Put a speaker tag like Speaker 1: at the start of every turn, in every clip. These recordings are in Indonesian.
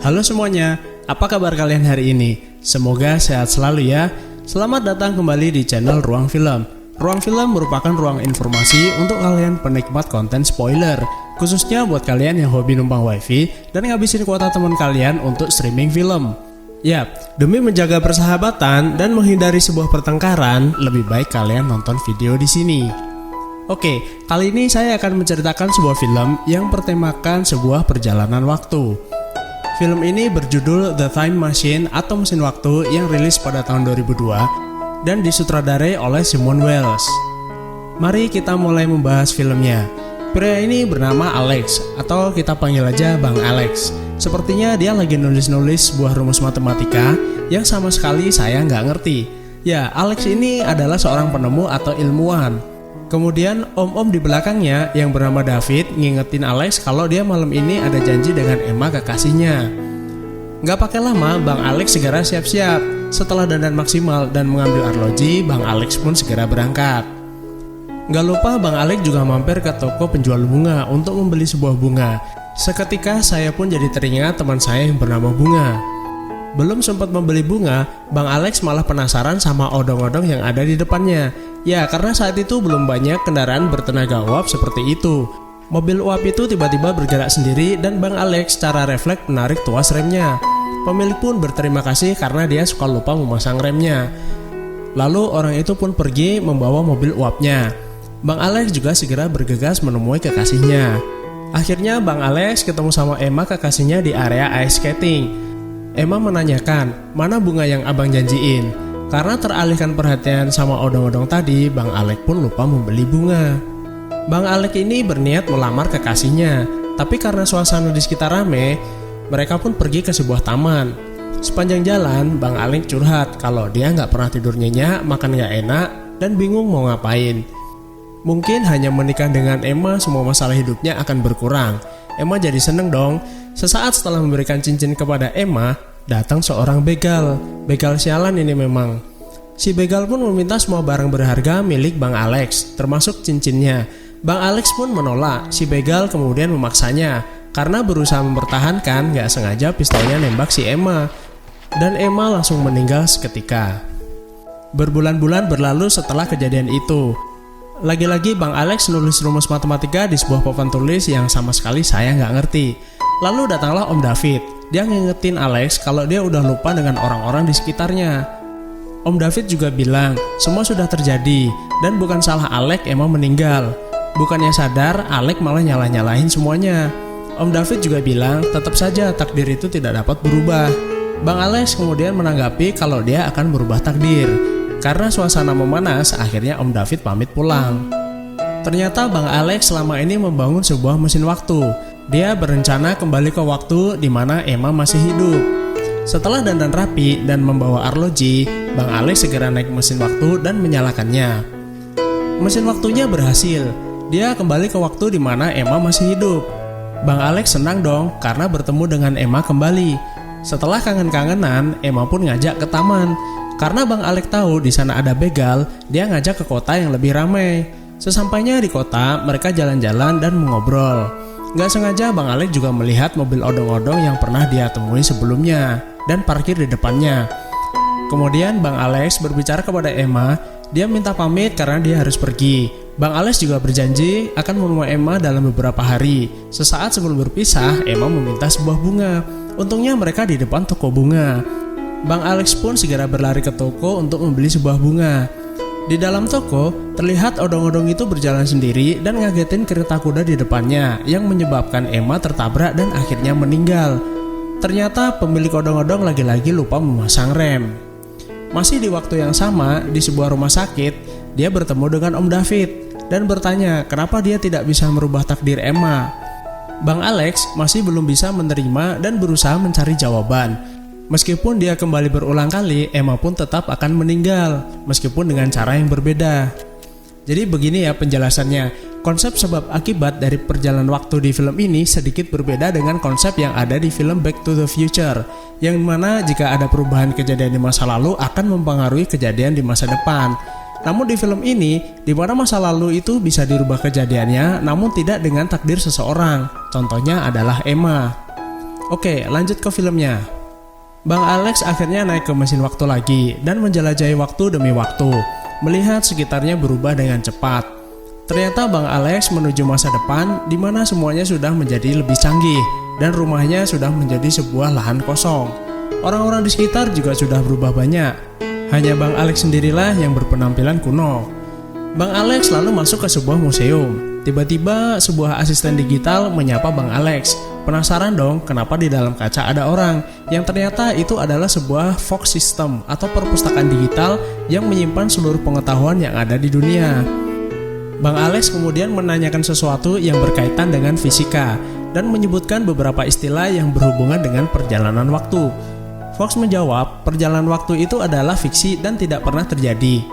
Speaker 1: Halo semuanya, apa kabar kalian hari ini? Semoga sehat selalu ya. Selamat datang kembali di channel Ruang Film. Ruang Film merupakan ruang informasi untuk kalian penikmat konten spoiler, khususnya buat kalian yang hobi numpang wifi dan ngabisin kuota teman kalian untuk streaming film. Yap, demi menjaga persahabatan dan menghindari sebuah pertengkaran, lebih baik kalian nonton video di sini. Oke, kali ini saya akan menceritakan sebuah film yang bertemakan sebuah perjalanan waktu. Film ini berjudul The Time Machine atau Mesin Waktu yang rilis pada tahun 2002 dan disutradarai oleh Simon Wells. Mari kita mulai membahas filmnya. Pria ini bernama Alex atau kita panggil aja Bang Alex. Sepertinya dia lagi nulis-nulis sebuah rumus matematika yang sama sekali saya nggak ngerti. Ya, Alex ini adalah seorang penemu atau ilmuwan. Kemudian om-om di belakangnya yang bernama David ngingetin Alex kalau dia malam ini ada janji dengan Emma kekasihnya. Gak pakai lama, Bang Alex segera siap-siap. Setelah dandan maksimal dan mengambil arloji, Bang Alex pun segera berangkat. Gak lupa Bang Alex juga mampir ke toko penjual bunga untuk membeli sebuah bunga. Seketika saya pun jadi teringat teman saya yang bernama Bunga. Belum sempat membeli bunga, Bang Alex malah penasaran sama odong-odong yang ada di depannya. Ya, karena saat itu belum banyak kendaraan bertenaga uap seperti itu. Mobil uap itu tiba-tiba bergerak sendiri dan Bang Alex secara refleks menarik tuas remnya. Pemilik pun berterima kasih karena dia suka lupa memasang remnya. Lalu orang itu pun pergi membawa mobil uapnya. Bang Alex juga segera bergegas menemui kekasihnya. Akhirnya Bang Alex ketemu sama Emma kekasihnya di area ice skating. Emma menanyakan, mana bunga yang abang janjiin? Karena teralihkan perhatian sama odong-odong tadi, Bang Alex pun lupa membeli bunga. Bang Alex ini berniat melamar kekasihnya, tapi karena suasana di sekitar rame, mereka pun pergi ke sebuah taman. Sepanjang jalan, Bang Alex curhat kalau dia nggak pernah tidur nyenyak, makan nggak enak, dan bingung mau ngapain. Mungkin hanya menikah dengan Emma semua masalah hidupnya akan berkurang. Emma jadi seneng dong. Sesaat setelah memberikan cincin kepada Emma, datang seorang begal. Begal sialan ini memang. Si begal pun meminta semua barang berharga milik Bang Alex, termasuk cincinnya. Bang Alex pun menolak. Si begal kemudian memaksanya karena berusaha mempertahankan, gak sengaja pistolnya nembak si Emma. Dan Emma langsung meninggal seketika. Berbulan-bulan berlalu setelah kejadian itu. Lagi-lagi Bang Alex nulis rumus matematika di sebuah papan tulis yang sama sekali saya gak ngerti. Lalu datanglah Om David. Dia ngingetin Alex kalau dia udah lupa dengan orang-orang di sekitarnya. Om David juga bilang semua sudah terjadi dan bukan salah Alex Emma meninggal. Bukannya sadar, Alex malah nyalah-nyalahin semuanya. Om David juga bilang tetap saja takdir itu tidak dapat berubah. Bang Alex kemudian menanggapi kalau dia akan merubah takdir. Karena suasana memanas, akhirnya Om David pamit pulang. Ternyata Bang Alex selama ini membangun sebuah mesin waktu. Dia berencana kembali ke waktu di mana Emma masih hidup. Setelah dandan rapi dan membawa arloji, Bang Alex segera naik mesin waktu dan menyalakannya. Mesin waktunya berhasil. Dia kembali ke waktu di mana Emma masih hidup. Bang Alex senang dong karena bertemu dengan Emma kembali. Setelah kangen-kangenan, Emma pun ngajak ke taman. Karena Bang Alex tahu di sana ada begal, dia ngajak ke kota yang lebih ramai. Sesampainya di kota, mereka jalan-jalan dan mengobrol. Gak sengaja Bang Alex juga melihat mobil odong-odong yang pernah dia temui sebelumnya dan parkir di depannya. Kemudian Bang Alex berbicara kepada Emma, dia minta pamit karena dia harus pergi. Bang Alex juga berjanji akan menemui Emma dalam beberapa hari. Sesaat sebelum berpisah, Emma meminta sebuah bunga. Untungnya mereka di depan toko bunga. Bang Alex pun segera berlari ke toko untuk membeli sebuah bunga. Di dalam toko, terlihat odong-odong itu berjalan sendiri dan ngagetin kereta kuda di depannya yang menyebabkan Emma tertabrak dan akhirnya meninggal. Ternyata pemilik odong-odong lagi-lagi lupa memasang rem. Masih di waktu yang sama, di sebuah rumah sakit, dia bertemu dengan Om David dan bertanya kenapa dia tidak bisa merubah takdir Emma. Bang Alex masih belum bisa menerima dan berusaha mencari jawaban. Meskipun dia kembali berulang kali, Emma pun tetap akan meninggal, meskipun dengan cara yang berbeda. Jadi begini ya penjelasannya. Konsep sebab akibat dari perjalanan waktu di film ini sedikit berbeda dengan konsep yang ada di film Back to the Future, yang mana jika ada perubahan kejadian di masa lalu akan mempengaruhi kejadian di masa depan. Namun di film ini, di mana masa lalu itu bisa dirubah kejadiannya, namun tidak dengan takdir seseorang. Contohnya adalah Emma. Oke, lanjut ke filmnya. Bang Alex akhirnya naik ke mesin waktu lagi dan menjelajahi waktu demi waktu, melihat sekitarnya berubah dengan cepat. Ternyata Bang Alex menuju masa depan di mana semuanya sudah menjadi lebih canggih dan rumahnya sudah menjadi sebuah lahan kosong. Orang-orang di sekitar juga sudah berubah banyak. Hanya Bang Alex sendirilah yang berpenampilan kuno. Bang Alex lalu masuk ke sebuah museum. Tiba-tiba sebuah asisten digital menyapa Bang Alex. Penasaran dong kenapa di dalam kaca ada orang, yang ternyata itu adalah sebuah Fox System atau perpustakaan digital yang menyimpan seluruh pengetahuan yang ada di dunia. Bang Alex kemudian menanyakan sesuatu yang berkaitan dengan fisika dan menyebutkan beberapa istilah yang berhubungan dengan perjalanan waktu. Fox menjawab, perjalanan waktu itu adalah fiksi dan tidak pernah terjadi.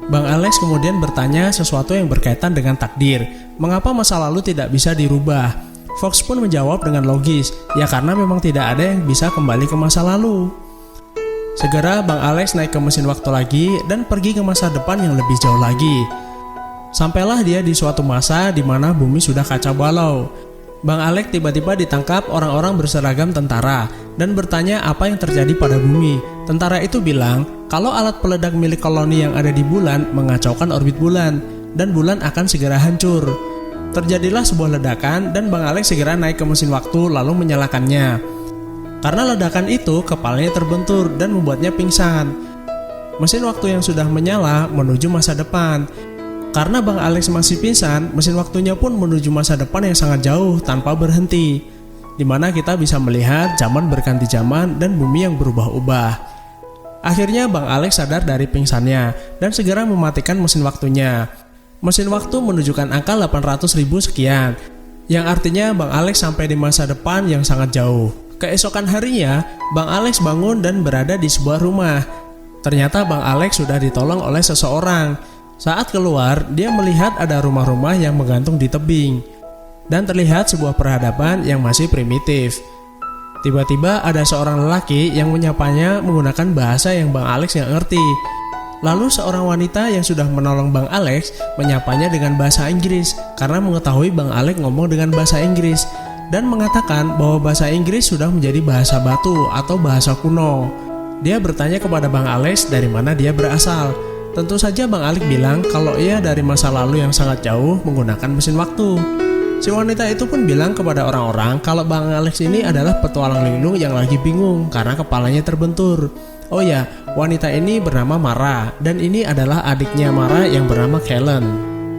Speaker 1: Bang Alex kemudian bertanya sesuatu yang berkaitan dengan takdir, mengapa masa lalu tidak bisa dirubah. Fox pun menjawab dengan logis, ya karena memang tidak ada yang bisa kembali ke masa lalu. Segera Bang Alex naik ke mesin waktu lagi dan pergi ke masa depan yang lebih jauh lagi. Sampailah dia di suatu masa di mana bumi sudah kacau balau. Bang Alex tiba-tiba ditangkap orang-orang berseragam tentara dan bertanya apa yang terjadi pada bumi. Tentara itu bilang kalau alat peledak milik koloni yang ada di bulan mengacaukan orbit bulan dan bulan akan segera hancur. Terjadilah sebuah ledakan dan Bang Alex segera naik ke mesin waktu lalu menyalakannya. Karena ledakan itu kepalanya terbentur dan membuatnya pingsan. Mesin waktu yang sudah menyala menuju masa depan. Karena Bang Alex masih pingsan, mesin waktunya pun menuju masa depan yang sangat jauh tanpa berhenti, di mana kita bisa melihat zaman berganti zaman dan bumi yang berubah-ubah. Akhirnya Bang Alex sadar dari pingsannya dan segera mematikan mesin waktunya. Mesin waktu menunjukkan angka 800.000 sekian, yang artinya Bang Alex sampai di masa depan yang sangat jauh. Keesokan harinya, Bang Alex bangun dan berada di sebuah rumah. Ternyata Bang Alex sudah ditolong oleh seseorang. Saat keluar, dia melihat ada rumah-rumah yang menggantung di tebing dan terlihat sebuah peradaban yang masih primitif. Tiba-tiba ada seorang lelaki yang menyapanya menggunakan bahasa yang Bang Alex nggak ngerti. Lalu seorang wanita yang sudah menolong Bang Alex menyapanya dengan bahasa Inggris karena mengetahui Bang Alex ngomong dengan bahasa Inggris dan mengatakan bahwa bahasa Inggris sudah menjadi bahasa batu atau bahasa kuno. Dia bertanya kepada Bang Alex dari mana dia berasal. Tentu saja Bang Alex bilang kalau ia dari masa lalu yang sangat jauh menggunakan mesin waktu. Si wanita itu pun bilang kepada orang-orang kalau Bang Alex ini adalah petualang linglung yang lagi bingung karena kepalanya terbentur. Oh ya, wanita ini bernama Mara dan ini adalah adiknya Mara yang bernama Kellen.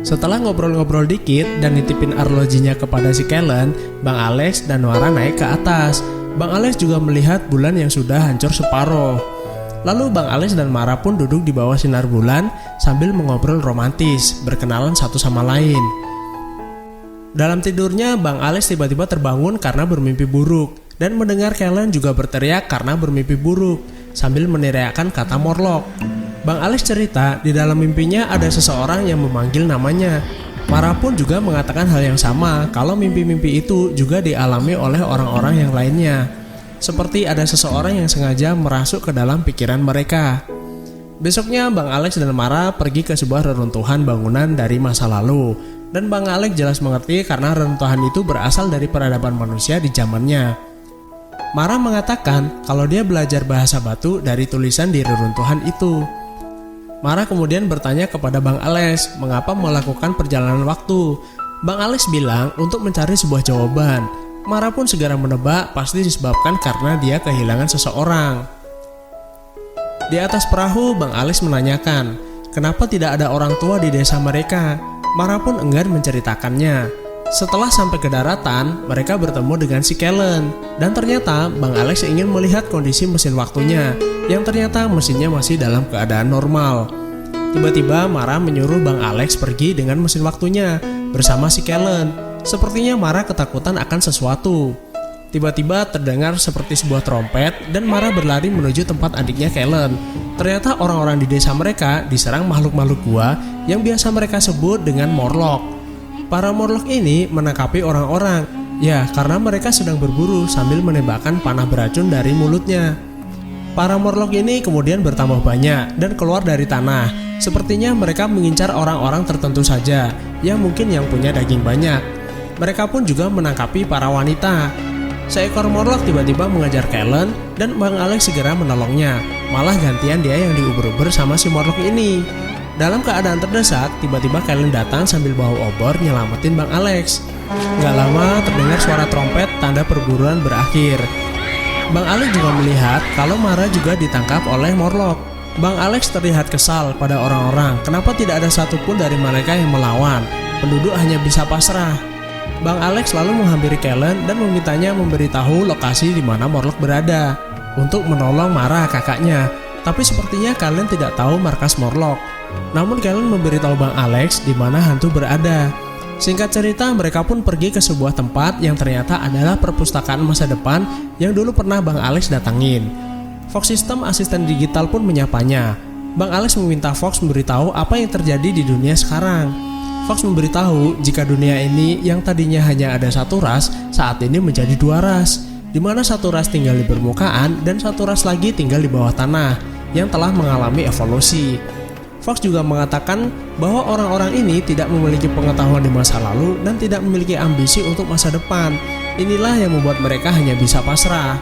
Speaker 1: Setelah ngobrol-ngobrol dikit dan nitipin arlojinya kepada si Kellen, Bang Alex dan Mara naik ke atas. Bang Alex juga melihat bulan yang sudah hancur separuh. Lalu Bang Alex dan Mara pun duduk di bawah sinar bulan sambil mengobrol romantis, berkenalan satu sama lain. Dalam tidurnya, Bang Alex tiba-tiba terbangun karena bermimpi buruk dan mendengar Kellen juga berteriak karena bermimpi buruk sambil meneriakkan kata Morlock. Bang Alex cerita di dalam mimpinya ada seseorang yang memanggil namanya. Mara pun juga mengatakan hal yang sama kalau mimpi-mimpi itu juga dialami oleh orang-orang yang lainnya. Seperti ada seseorang yang sengaja merasuk ke dalam pikiran mereka. Besoknya Bang Alex dan Mara pergi ke sebuah reruntuhan bangunan dari masa lalu. Dan Bang Alex jelas mengerti karena reruntuhan itu berasal dari peradaban manusia di zamannya. Mara mengatakan kalau dia belajar bahasa batu dari tulisan di reruntuhan itu. Mara kemudian bertanya kepada Bang Alex mengapa melakukan perjalanan waktu. Bang Alex bilang untuk mencari sebuah jawaban. Mara pun segera menebak pasti disebabkan karena dia kehilangan seseorang. Di atas perahu, Bang Alex menanyakan, kenapa tidak ada orang tua di desa mereka? Mara pun enggan menceritakannya. Setelah sampai ke daratan, mereka bertemu dengan si Kellen. Dan ternyata Bang Alex ingin melihat kondisi mesin waktunya, yang ternyata mesinnya masih dalam keadaan normal. Tiba-tiba Mara menyuruh Bang Alex pergi dengan mesin waktunya bersama si Kellen. Sepertinya Mara ketakutan akan sesuatu. Tiba-tiba terdengar seperti sebuah trompet dan Mara berlari menuju tempat adiknya Kellen. Ternyata orang-orang di desa mereka diserang makhluk-makhluk gua yang biasa mereka sebut dengan Morlock. Para Morlock ini menangkapi orang-orang, ya karena mereka sedang berburu sambil menembakkan panah beracun dari mulutnya. Para Morlock ini kemudian bertambah banyak dan keluar dari tanah. Sepertinya mereka mengincar orang-orang tertentu saja, yang mungkin yang punya daging banyak. Mereka pun juga menangkapi para wanita. Seekor Morlock tiba-tiba mengejar Kellen dan Bang Alex segera menolongnya. Malah gantian dia yang diuber-uber sama si Morlock ini. Dalam keadaan terdesak, tiba-tiba Kellen datang sambil bawa obor nyelamatin Bang Alex. Gak lama terdengar suara trompet tanda perburuan berakhir. Bang Alex juga melihat kalau Mara juga ditangkap oleh Morlock. Bang Alex terlihat kesal pada orang-orang kenapa tidak ada satupun dari mereka yang melawan. Penduduk hanya bisa pasrah. Bang Alex lalu menghampiri Kellen dan memintanya memberitahu lokasi di mana Morlock berada untuk menolong Mara kakaknya. Tapi sepertinya Kellen tidak tahu markas Morlock. Namun Kellen memberitahu Bang Alex di mana hantu berada. Singkat cerita, mereka pun pergi ke sebuah tempat yang ternyata adalah perpustakaan masa depan yang dulu pernah Bang Alex datangin. Fox System asisten digital pun menyapanya. Bang Alex meminta Fox memberitahu apa yang terjadi di dunia sekarang. Fox memberitahu jika dunia ini yang tadinya hanya ada satu ras, saat ini menjadi dua ras, di mana satu ras tinggal di permukaan dan satu ras lagi tinggal di bawah tanah yang telah mengalami evolusi. Fox juga mengatakan bahwa orang-orang ini tidak memiliki pengetahuan di masa lalu dan tidak memiliki ambisi untuk masa depan. Inilah yang membuat mereka hanya bisa pasrah.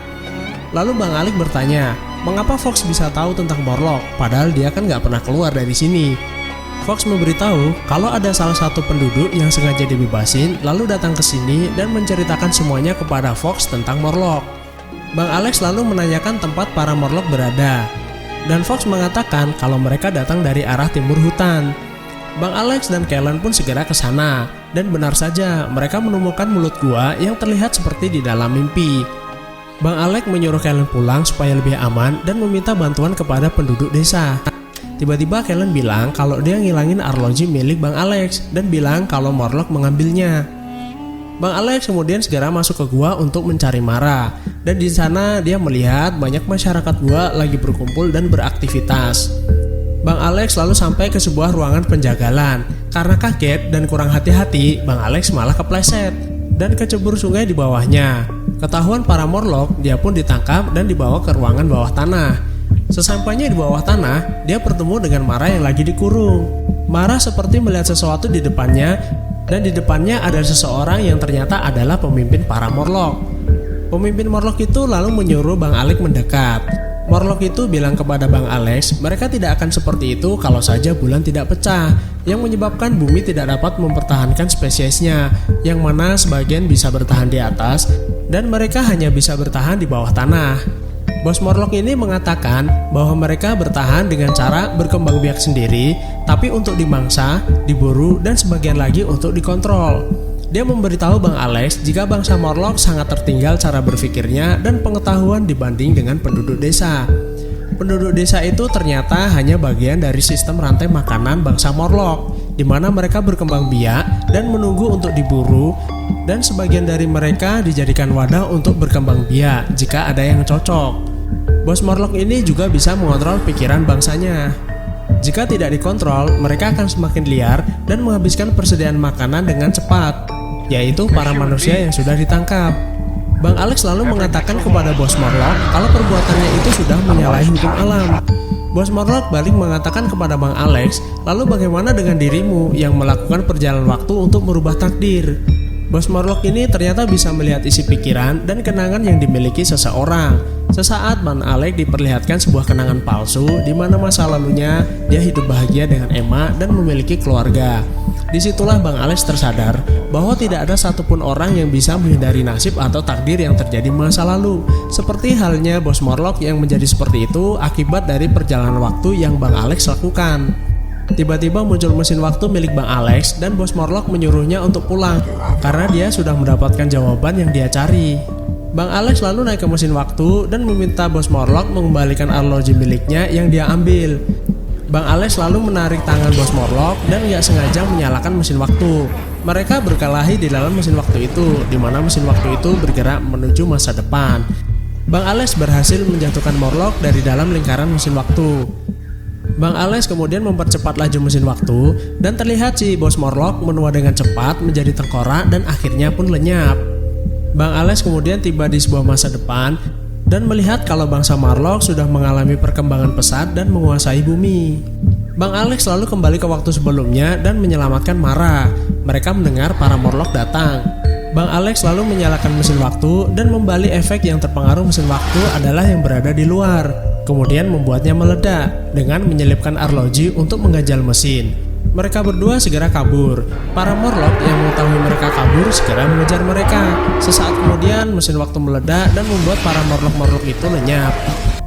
Speaker 1: Lalu Bang Alex bertanya, mengapa Fox bisa tahu tentang Morlock, padahal dia kan nggak pernah keluar dari sini. Fox memberitahu kalau ada salah satu penduduk yang sengaja dibebasin lalu datang ke sini dan menceritakan semuanya kepada Fox tentang Morlock. Bang Alex lalu menanyakan tempat para Morlock berada. Dan Fox mengatakan kalau mereka datang dari arah timur hutan. Bang Alex dan Kellen pun segera ke sana. Dan benar saja, mereka menemukan mulut gua yang terlihat seperti di dalam mimpi. Bang Alex menyuruh Kellen pulang supaya lebih aman dan meminta bantuan kepada penduduk desa. Tiba-tiba Kellen bilang kalau dia ngilangin arloji milik Bang Alex dan bilang kalau Morlock mengambilnya. Bang Alex kemudian segera masuk ke gua untuk mencari Mara. Dan di sana dia melihat banyak masyarakat gua lagi berkumpul dan beraktivitas. Bang Alex lalu sampai ke sebuah ruangan penjagalan. Karena kaget dan kurang hati-hati, Bang Alex malah kepleset dan kecebur sungai di bawahnya. Ketahuan para Morlock, dia pun ditangkap dan dibawa ke ruangan bawah tanah. Sesampainya di bawah tanah, dia bertemu dengan Mara yang lagi dikurung. Mara seperti melihat sesuatu di depannya, dan di depannya ada seseorang yang ternyata adalah pemimpin para Morlock. Pemimpin Morlock itu lalu menyuruh Bang Alex mendekat. Morlock itu bilang kepada Bang Alex, mereka tidak akan seperti itu kalau saja bulan tidak pecah, yang menyebabkan bumi tidak dapat mempertahankan spesiesnya, yang mana sebagian bisa bertahan di atas, dan mereka hanya bisa bertahan di bawah tanah. Bos Morlock ini mengatakan bahwa mereka bertahan dengan cara berkembang biak sendiri, tapi untuk dimangsa, diburu, dan sebagian lagi untuk dikontrol. Dia memberitahu Bang Alex jika bangsa Morlock sangat tertinggal cara berpikirnya dan pengetahuan dibanding dengan penduduk desa. Penduduk desa itu ternyata hanya bagian dari sistem rantai makanan bangsa Morlock, di mana mereka berkembang biak dan menunggu untuk diburu, dan sebagian dari mereka dijadikan wadah untuk berkembang biak jika ada yang cocok. Bos Morlock ini juga bisa mengontrol pikiran bangsanya. Jika tidak dikontrol, mereka akan semakin liar dan menghabiskan persediaan makanan dengan cepat, yaitu para manusia yang sudah ditangkap. Bang Alex lalu mengatakan kepada Bos Morlock kalau perbuatannya itu sudah menyalahi hukum alam. Bos Morlock balik mengatakan kepada Bang Alex, lalu bagaimana dengan dirimu yang melakukan perjalanan waktu untuk merubah takdir? Bos Morlock ini ternyata bisa melihat isi pikiran dan kenangan yang dimiliki seseorang. Sesaat Bang Alex diperlihatkan sebuah kenangan palsu di mana masa lalunya dia hidup bahagia dengan Emma dan memiliki keluarga. Disitulah Bang Alex tersadar bahwa tidak ada satupun orang yang bisa menghindari nasib atau takdir yang terjadi masa lalu. Seperti halnya Bos Morlock yang menjadi seperti itu akibat dari perjalanan waktu yang Bang Alex lakukan. Tiba-tiba muncul mesin waktu milik Bang Alex dan Bos Morlock menyuruhnya untuk pulang karena dia sudah mendapatkan jawaban yang dia cari. Bang Alex lalu naik ke mesin waktu dan meminta Bos Morlock mengembalikan arloji miliknya yang dia ambil. Bang Alex lalu menarik tangan Bos Morlock dan nggak sengaja menyalakan mesin waktu. Mereka berkelahi di dalam mesin waktu itu, di mana mesin waktu itu bergerak menuju masa depan. Bang Alex berhasil menjatuhkan Morlock dari dalam lingkaran mesin waktu. Bang Alex kemudian mempercepat laju mesin waktu dan terlihat si Bos Morlock menua dengan cepat menjadi tengkorak dan akhirnya pun lenyap. Bang Alex kemudian tiba di sebuah masa depan dan melihat kalau bangsa Morlock sudah mengalami perkembangan pesat dan menguasai bumi. Bang Alex lalu kembali ke waktu sebelumnya dan menyelamatkan Mara. Mereka mendengar para Morlock datang. Bang Alex selalu menyalakan mesin waktu dan membalik efek yang terpengaruh mesin waktu adalah yang berada di luar, kemudian membuatnya meledak dengan menyelipkan arloji untuk mengganjal mesin. Mereka berdua segera kabur. Para Morlock yang mengetahui mereka kabur segera mengejar mereka. Sesaat kemudian mesin waktu meledak dan membuat para Morlock itu lenyap.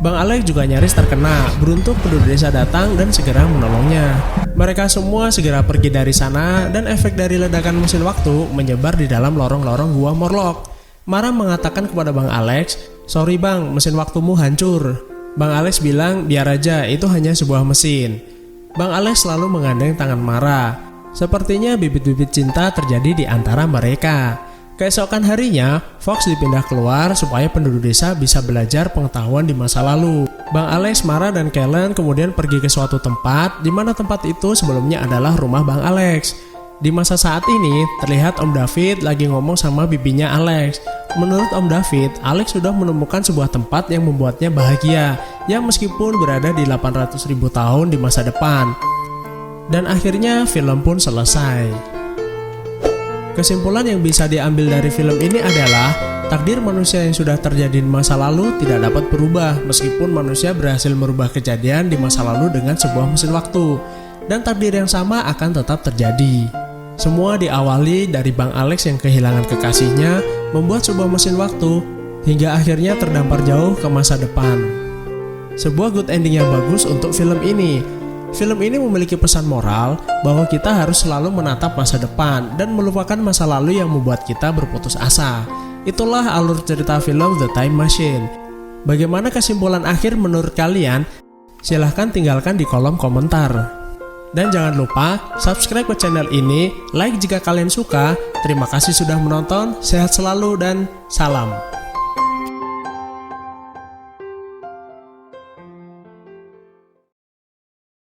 Speaker 1: Bang Alex juga nyaris terkena. Beruntung penduduk desa datang dan segera menolongnya. Mereka semua segera pergi dari sana dan efek dari ledakan mesin waktu menyebar di dalam lorong-lorong gua Morlock. Mara mengatakan kepada Bang Alex, "Sorry bang, mesin waktumu hancur." Bang Alex bilang, "Biar aja, itu hanya sebuah mesin." Bang Alex selalu menggandeng tangan Mara. Sepertinya bibit-bibit cinta terjadi di antara mereka. Keesokan harinya, Fox dipindah keluar supaya penduduk desa bisa belajar pengetahuan di masa lalu. Bang Alex, Mara, dan Kellen kemudian pergi ke suatu tempat di mana tempat itu sebelumnya adalah rumah Bang Alex. Di masa saat ini, terlihat Om David lagi ngomong sama bibinya Alex. Menurut Om David, Alex sudah menemukan sebuah tempat yang membuatnya bahagia, yang meskipun berada di 800.000 tahun di masa depan. Dan akhirnya film pun selesai. Kesimpulan yang bisa diambil dari film ini adalah takdir manusia yang sudah terjadi di masa lalu tidak dapat berubah meskipun manusia berhasil merubah kejadian di masa lalu dengan sebuah mesin waktu. Dan takdir yang sama akan tetap terjadi. Semua diawali dari Bang Alex yang kehilangan kekasihnya membuat sebuah mesin waktu hingga akhirnya terdampar jauh ke masa depan. Sebuah good ending yang bagus untuk film ini. Film ini memiliki pesan moral bahwa kita harus selalu menatap masa depan dan melupakan masa lalu yang membuat kita berputus asa. Itulah alur cerita film The Time Machine. Bagaimana kesimpulan akhir menurut kalian? Silahkan tinggalkan di kolom komentar. Dan jangan lupa subscribe ke channel ini, like jika kalian suka. Terima kasih sudah menonton, sehat selalu dan salam.